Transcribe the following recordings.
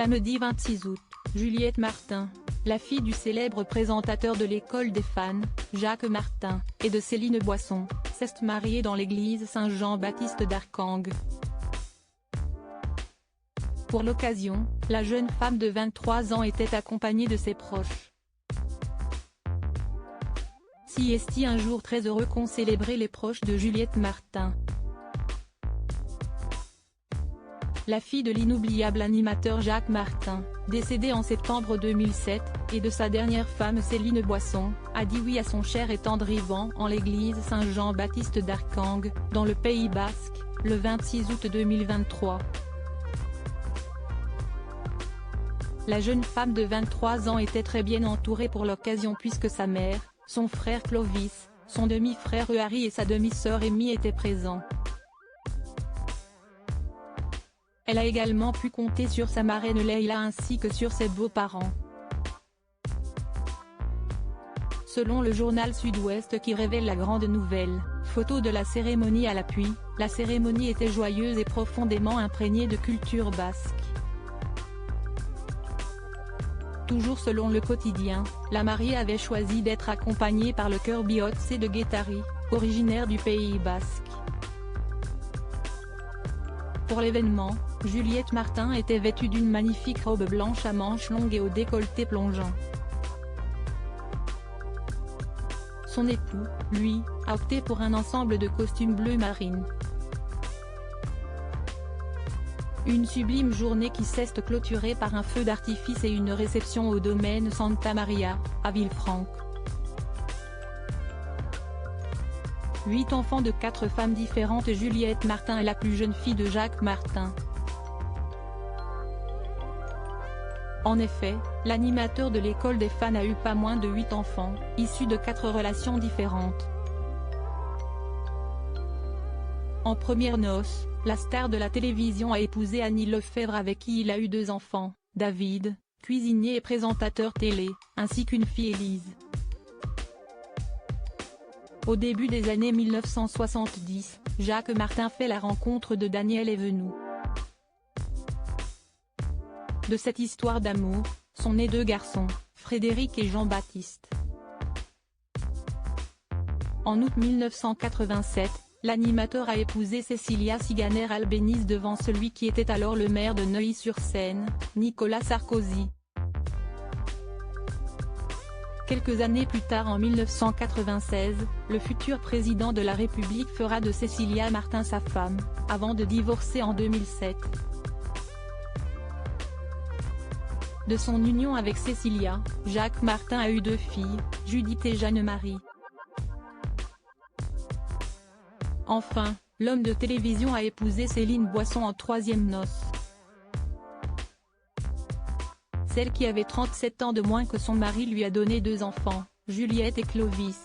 Samedi 26 août, Juliette Martin, la fille du célèbre présentateur de l'école des fans, Jacques Martin, et de Céline Boisson, s'est mariée dans l'église Saint-Jean-Baptiste d'Arcangel. Pour l'occasion, la jeune femme de 23 ans était accompagnée de ses proches. Si est un jour très heureux qu'ont célébré les proches de Juliette Martin. La fille de l'inoubliable animateur Jacques Martin, décédé en septembre 2007, et de sa dernière femme Céline Boisson, a dit oui à son cher et tendre Ivan en l'église Saint-Jean-Baptiste d'Arcangel, dans le Pays Basque, le 26 août 2023. La jeune femme de 23 ans était très bien entourée pour l'occasion puisque sa mère, son frère Clovis, son demi-frère Harry et sa demi-sœur Amy étaient présents. Elle a également pu compter sur sa marraine Leïla ainsi que sur ses beaux-parents. Selon le journal Sud-Ouest qui révèle la grande nouvelle, photo de la cérémonie à l'appui, la cérémonie était joyeuse et profondément imprégnée de culture basque. Toujours selon le quotidien, la mariée avait choisi d'être accompagnée par le chœur Bihotse de Guétari, originaire du Pays Basque. Pour l'événement, Juliette Martin était vêtue d'une magnifique robe blanche à manches longues et au décolleté plongeant. Son époux, lui, a opté pour un ensemble de costumes bleu marine. Une sublime journée qui s'est clôturée par un feu d'artifice et une réception au domaine Santa Maria, à Villefranche. 8 enfants de 4 femmes différentes. Juliette Martin est la plus jeune fille de Jacques Martin. En effet, l'animateur de l'école des fans a eu pas moins de 8 enfants, issus de 4 relations différentes. En premières noces, la star de la télévision a épousé Annie Lefebvre avec qui il a eu 2 enfants, David, cuisinier et présentateur télé, ainsi qu'une fille Élise. Au début des années 1970, Jacques Martin fait la rencontre de Daniel Evenou. De cette histoire d'amour, sont nés 2 garçons, Frédéric et Jean-Baptiste. En août 1987, l'animateur a épousé Cécilia Siganer-Albéniz devant celui qui était alors le maire de Neuilly-sur-Seine, Nicolas Sarkozy. Quelques années plus tard en 1996, le futur président de la République fera de Cécilia Martin sa femme, avant de divorcer en 2007. De son union avec Cécilia, Jacques Martin a eu 2 filles, Judith et Jeanne-Marie. Enfin, l'homme de télévision a épousé Céline Boisson en 3e noces. Celle qui avait 37 ans de moins que son mari lui a donné 2 enfants, Juliette et Clovis.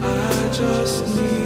I just need